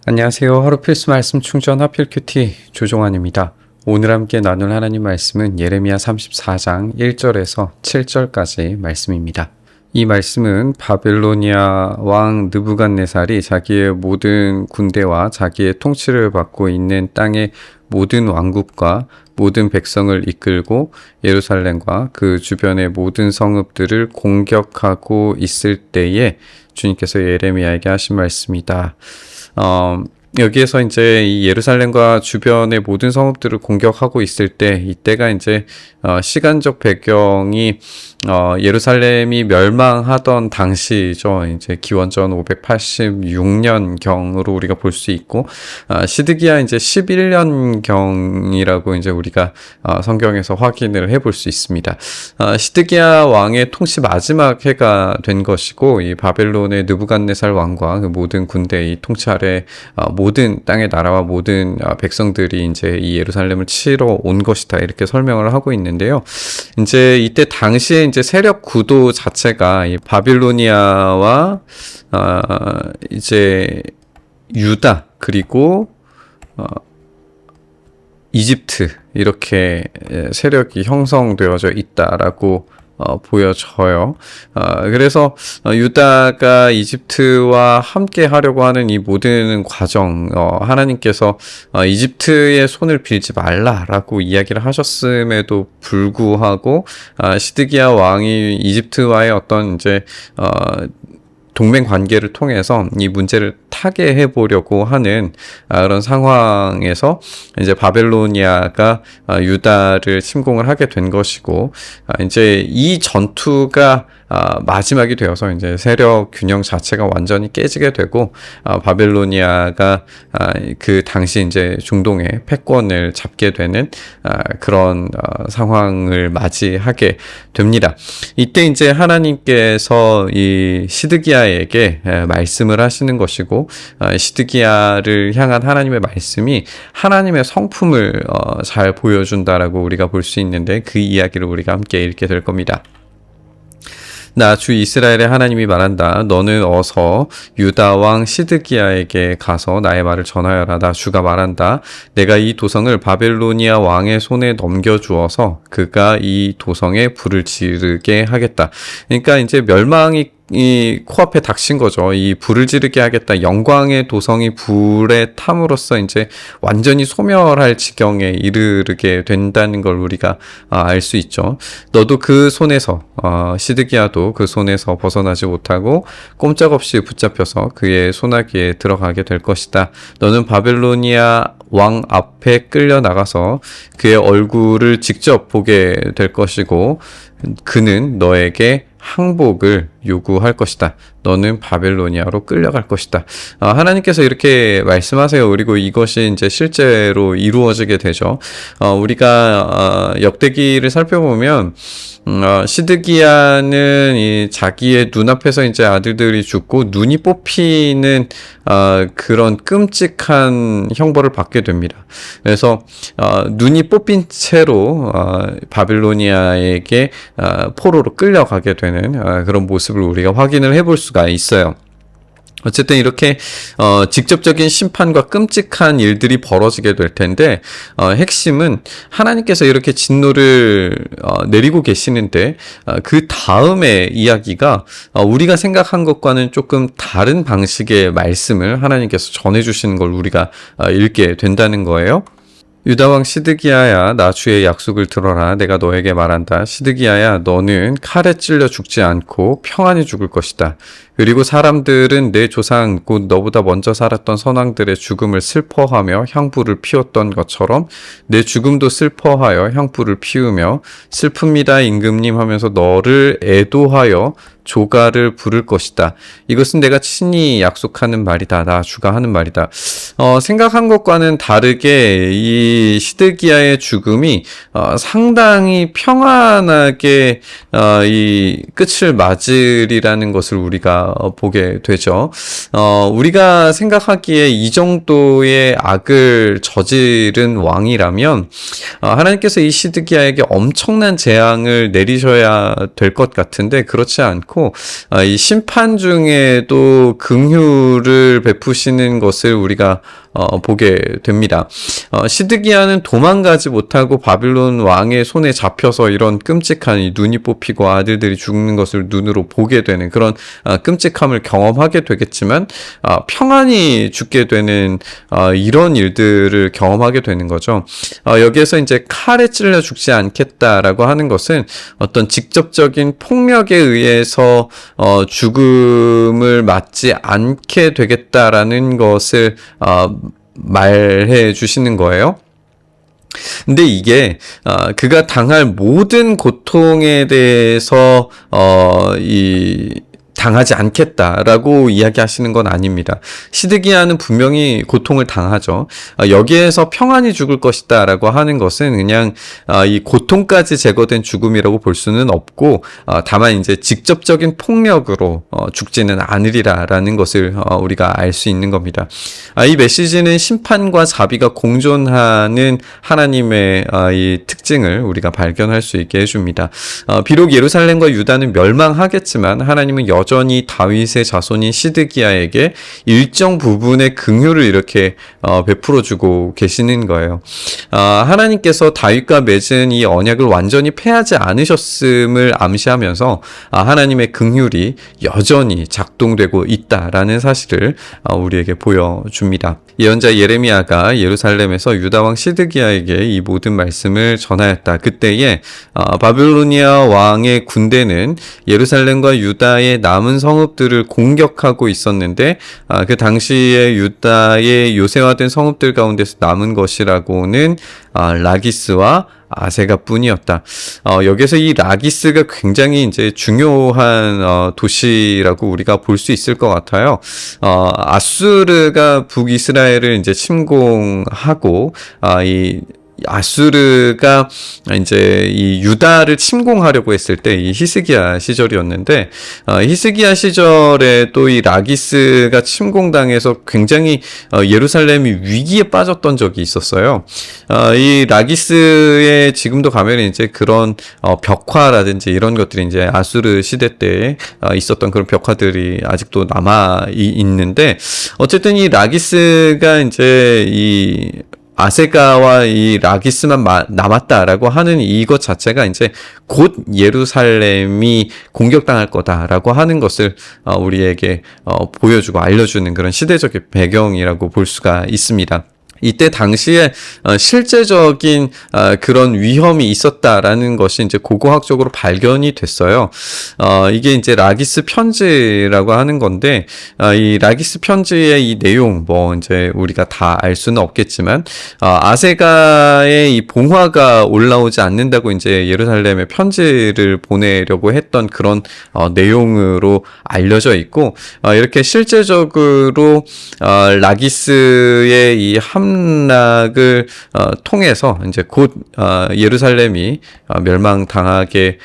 안녕하세요. 하루 필수 말씀 충전 하필 큐티 조종환입니다. 오늘 함께 나눌 하나님 말씀은 예레미야 34장 1절에서 7절까지 말씀입니다. 이 말씀은 바벨로니아 왕 느부갓네살이 자기의 모든 군대와 자기의 통치를 받고 있는 땅의 모든 왕국과 모든 백성을 이끌고 예루살렘과 그 주변의 모든 성읍들을 공격하고 있을 때에 주님께서 예레미야에게 하신 말씀이다. 여기에서 이제 이 예루살렘과 주변의 모든 성읍들을 공격하고 있을 때, 이때가 이제 시간적 배경이 예루살렘이 멸망하던 당시죠. 이제 기원전 586년경으로 우리가 볼 수 있고, 시드기야 이제 11년경이라고 이제 우리가 성경에서 확인을 해볼 수 있습니다. 시드기야 왕의 통치 마지막 해가 된 것이고, 이 바벨론의 느부갓네살 왕과 그 모든 군대, 이 통치 아래 모든 땅의 나라와 모든 백성들이 이제 이 예루살렘을 치러 온 것이다, 이렇게 설명을 하고 있는데요. 이제 이때 당시에 이제 세력 구도 자체가 이 바빌로니아와 이제 유다 그리고 이집트, 이렇게 세력이 형성되어져 있다라고 보여져요. 그래서 유다가 이집트와 함께 하려고 하는 이 모든 과정, 하나님께서 이집트의 손을 빌지 말라라고 이야기를 하셨음에도 불구하고 시드기야 왕이 이집트와의 어떤 이제 동맹 관계를 통해서 이 문제를 타개해 보려고 하는 그런 상황에서 이제 바벨로니아가 유다를 침공을 하게 된 것이고, 이제 이 전투가 마지막이 되어서 이제 세력 균형 자체가 완전히 깨지게 되고, 바벨로니아가 그 당시 이제 중동의 패권을 잡게 되는 그런 상황을 맞이하게 됩니다. 이때 이제 하나님께서 이 시드기야에게 말씀을 하시는 것이고, 시드기야를 향한 하나님의 말씀이 하나님의 성품을 잘 보여준다라고 우리가 볼 수 있는데, 그 이야기를 우리가 함께 읽게 될 겁니다. 나 주 이스라엘의 하나님이 말한다. 너는 어서 유다 왕 시드기야에게 가서 나의 말을 전하여라. 나 주가 말한다. 내가 이 도성을 바벨로니아 왕의 손에 넘겨주어서 그가 이 도성에 불을 지르게 하겠다. 그러니까 이제 멸망이 이 코앞에 닥친 거죠. 이 불을 지르게 하겠다. 영광의 도성이 불에 탐으로써 이제 완전히 소멸할 지경에 이르게 된다는 걸 우리가 알 수 있죠. 너도 그 손에서 시드기야도 그 손에서 벗어나지 못하고 꼼짝없이 붙잡혀서 그의 소나기에 들어가게 될 것이다. 너는 바벨로니아 왕 앞에 끌려 나가서 그의 얼굴을 직접 보게 될 것이고, 그는 너에게 항복을 요구할 것이다. 너는 바벨로니아로 끌려갈 것이다. 하나님께서 이렇게 말씀하세요. 그리고 이것이 이제 실제로 이루어지게 되죠. 우리가 역대기를 살펴보면 시드기야는 이 자기의 눈앞에서 이제 아들들이 죽고 눈이 뽑히는 그런 끔찍한 형벌을 받게 됩니다. 그래서 눈이 뽑힌 채로 바빌로니아에게 포로로 끌려가게 되는 그런 모습을 우리가 확인을 해볼 수가 있어요. 어쨌든 이렇게 직접적인 심판과 끔찍한 일들이 벌어지게 될 텐데, 핵심은 하나님께서 이렇게 진노를 내리고 계시는데 그 다음의 이야기가 우리가 생각한 것과는 조금 다른 방식의 말씀을 하나님께서 전해주시는 걸 우리가 읽게 된다는 거예요. 유다왕 시드기야야, 나 주의 약속을 들어라. 내가 너에게 말한다. 시드기야야, 너는 칼에 찔려 죽지 않고 평안히 죽을 것이다. 그리고 사람들은 내 조상 곧 너보다 먼저 살았던 선왕들의 죽음을 슬퍼하며 향불을 피웠던 것처럼 내 죽음도 슬퍼하여 향불을 피우며 슬픕니다 임금님 하면서 너를 애도하여 조가를 부를 것이다. 이것은 내가 친히 약속하는 말이다. 나 주가 하는 말이다. 생각한 것과는 다르게 이 시드기야의 죽음이 상당히 평안하게 이 끝을 맞으리라는 것을 우리가 보게 되죠. 우리가 생각하기에 이 정도의 악을 저지른 왕이라면 하나님께서 이 시드기야에게 엄청난 재앙을 내리셔야 될 것 같은데 그렇지 않고 이 심판 중에도 긍휼을 베푸시는 것을 우리가 보게 됩니다. 시드기야는 도망가지 못하고 바빌론 왕의 손에 잡혀서 이런 끔찍한 이 눈이 뽑히고 아들들이 죽는 것을 눈으로 보게 되는 그런 끔찍함을 경험하게 되겠지만 평안히 죽게 되는 이런 일들을 경험하게 되는 거죠. 여기에서 이제 칼에 찔려 죽지 않겠다라고 하는 것은 어떤 직접적인 폭력에 의해서 죽음을 맞지 않게 되겠다라는 것을 말해 주시는 거예요. 근데 이게 그가 당할 모든 고통에 대해서 당하지 않겠다라고 이야기하시는 건 아닙니다. 시드기야는 분명히 고통을 당하죠. 여기에서 평안히 죽을 것이다 라고 하는 것은 그냥 이 고통까지 제거된 죽음이라고 볼 수는 없고 다만 이제 직접적인 폭력으로 죽지는 않으리라라는 것을 우리가 알 수 있는 겁니다. 이 메시지는 심판과 자비가 공존하는 하나님의 이 특징을 우리가 발견할 수 있게 해줍니다. 비록 예루살렘과 유다는 멸망하겠지만 하나님은 여전히 다윗의 자손인 시드기야에게 일정 부분의 긍휼을 이렇게 베풀어주고 계시는 거예요. 하나님께서 다윗과 맺은 이 언약을 완전히 폐하지 않으셨음을 암시하면서 하나님의 긍휼이 여전히 작동되고 있다라는 사실을 우리에게 보여줍니다. 예언자 예레미야가 예루살렘에서 유다왕 시드기야에게 이 모든 말씀을 전하였다. 그때에 바빌로니아 왕의 군대는 예루살렘과 유다의 남은 성읍들을 공격하고 있었는데 그 당시에 유다의 요새화된 성읍들 가운데서 남은 것이라고는 라기스와 아세가 뿐이었다. 여기서 이 라기스가 굉장히 이제 중요한 도시라고 우리가 볼 수 있을 것 같아요. 아수르가 북이스라엘을 이제 침공하고 이 아수르가 이제 이 유다를 침공하려고 했을 때 이 히스기야 시절이었는데 히스기야 시절에 또 이 라기스가 침공당해서 굉장히 예루살렘이 위기에 빠졌던 적이 있었어요. 이 라기스에 지금도 가면 이제 그런 벽화라든지 이런 것들이 이제 아수르 시대 때 있었던 그런 벽화들이 아직도 남아 있는데 어쨌든 이 라기스가 이제 이 아세가와 이 라기스만 남았다라고 하는 이것 자체가 이제 곧 예루살렘이 공격당할 거다라고 하는 것을 우리에게 보여주고 알려주는 그런 시대적인 배경이라고 볼 수가 있습니다. 이때 당시에 실제적인 그런 위험이 있었다라는 것이 이제 고고학적으로 발견이 됐어요. 이게 이제 라기스 편지라고 하는 건데 이 라기스 편지의 이 내용 뭐 이제 우리가 다 알 수는 없겠지만 아세가의 이 봉화가 올라오지 않는다고 이제 예루살렘에 편지를 보내려고 했던 그런 내용으로 알려져 있고 이렇게 실제적으로 라기스의 이 함락을 통해서 이제 곧 예루살렘이 멸망당하게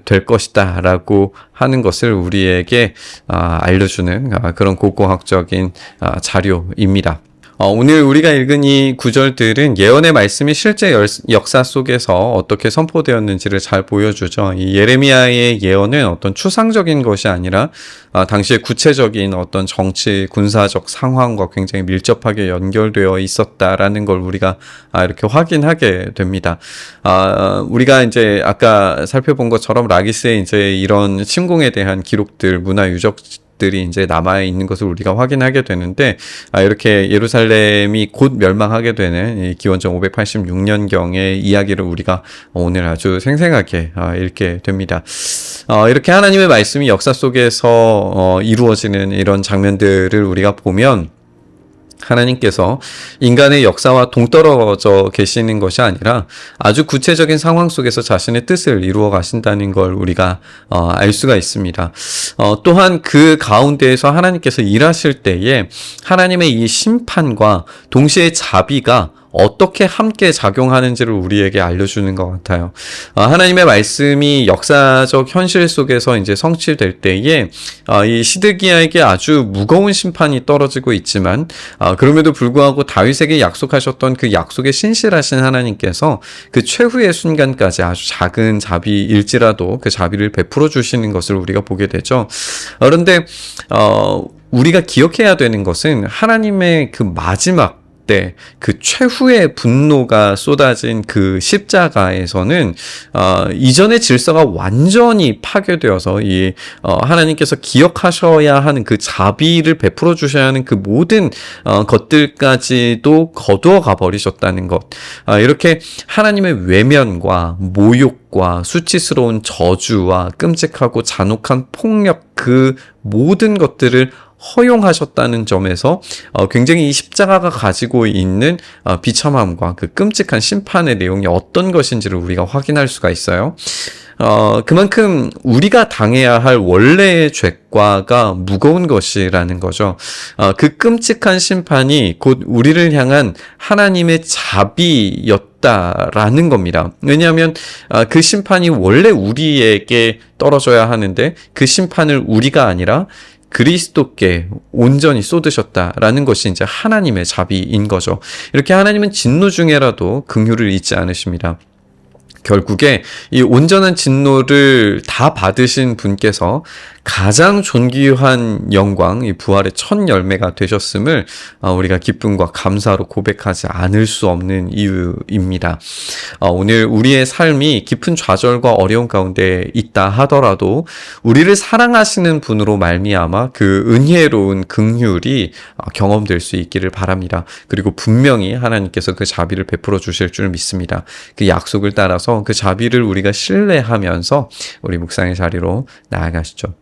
될 것이다라고 하는 것을 우리에게 알려주는 그런 고고학적인 자료입니다. 오늘 우리가 읽은 이 구절들은 예언의 말씀이 실제 역사 속에서 어떻게 선포되었는지를 잘 보여주죠. 이 예레미야의 예언은 어떤 추상적인 것이 아니라 당시의 구체적인 어떤 정치, 군사적 상황과 굉장히 밀접하게 연결되어 있었다라는 걸 우리가 이렇게 확인하게 됩니다. 우리가 이제 아까 살펴본 것처럼 라기스의 이제 이런 침공에 대한 기록들, 문화 유적 들이 이제 남아 있는 것을 우리가 확인하게 되는데 이렇게 예루살렘이 곧 멸망하게 되는 이 기원전 586년경의 이야기를 우리가 오늘 아주 생생하게 읽게 됩니다. 이렇게 하나님의 말씀이 역사 속에서 이루어지는 이런 장면들을 우리가 보면 하나님께서 인간의 역사와 동떨어져 계시는 것이 아니라 아주 구체적인 상황 속에서 자신의 뜻을 이루어 가신다는 걸 우리가 알 수가 있습니다. 또한 그 가운데에서 하나님께서 일하실 때에 하나님의 이 심판과 동시에 자비가 어떻게 함께 작용하는지를 우리에게 알려주는 것 같아요. 하나님의 말씀이 역사적 현실 속에서 이제 성취될 때에 이 시드기야에게 아주 무거운 심판이 떨어지고 있지만 그럼에도 불구하고 다윗에게 약속하셨던 그 약속에 신실하신 하나님께서 그 최후의 순간까지 아주 작은 자비일지라도 그 자비를 베풀어 주시는 것을 우리가 보게 되죠. 그런데 우리가 기억해야 되는 것은 하나님의 그 마지막 때 그 최후의 분노가 쏟아진 그 십자가에서는 이전의 질서가 완전히 파괴되어서 이 하나님께서 기억하셔야 하는 그 자비를 베풀어 주셔야 하는 그 모든 것들까지도 거두어 가 버리셨다는 것. 이렇게 하나님의 외면과 모욕과 수치스러운 저주와 끔찍하고 잔혹한 폭력 그 모든 것들을 허용하셨다는 점에서 굉장히 이 십자가가 가지고 있는 비참함과 그 끔찍한 심판의 내용이 어떤 것인지를 우리가 확인할 수가 있어요. 그만큼 우리가 당해야 할 원래의 죄과가 무거운 것이라는 거죠. 그 끔찍한 심판이 곧 우리를 향한 하나님의 자비였다라는 겁니다. 왜냐하면 그 심판이 원래 우리에게 떨어져야 하는데 그 심판을 우리가 아니라 그리스도께 온전히 쏟으셨다라는 것이 이제 하나님의 자비인 거죠. 이렇게 하나님은 진노 중에라도 긍휼을 잊지 않으십니다. 결국에 이 온전한 진노를 다 받으신 분께서 가장 존귀한 영광, 이 부활의 첫 열매가 되셨음을 우리가 기쁨과 감사로 고백하지 않을 수 없는 이유입니다. 오늘 우리의 삶이 깊은 좌절과 어려움 가운데 있다 하더라도 우리를 사랑하시는 분으로 말미암아 그 은혜로운 긍휼이 경험될 수 있기를 바랍니다. 그리고 분명히 하나님께서 그 자비를 베풀어 주실 줄 믿습니다. 그 약속을 따라서 그 자비를 우리가 신뢰하면서 우리 묵상의 자리로 나아가시죠.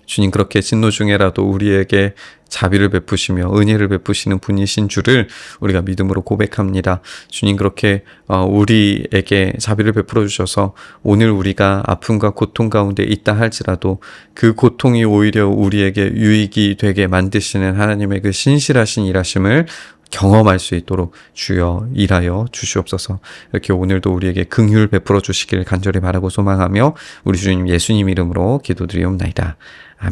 주님, 그렇게 진노 중에라도 우리에게 자비를 베푸시며 은혜를 베푸시는 분이신 줄을 우리가 믿음으로 고백합니다. 주님, 그렇게 우리에게 자비를 베풀어 주셔서 오늘 우리가 아픔과 고통 가운데 있다 할지라도 그 고통이 오히려 우리에게 유익이 되게 만드시는 하나님의 그 신실하신 일하심을 경험할 수 있도록 주여 일하여 주시옵소서. 이렇게 오늘도 우리에게 긍휼 베풀어 주시길 간절히 바라고 소망하며 우리 주님 예수님 이름으로 기도드리옵나이다. 아멘.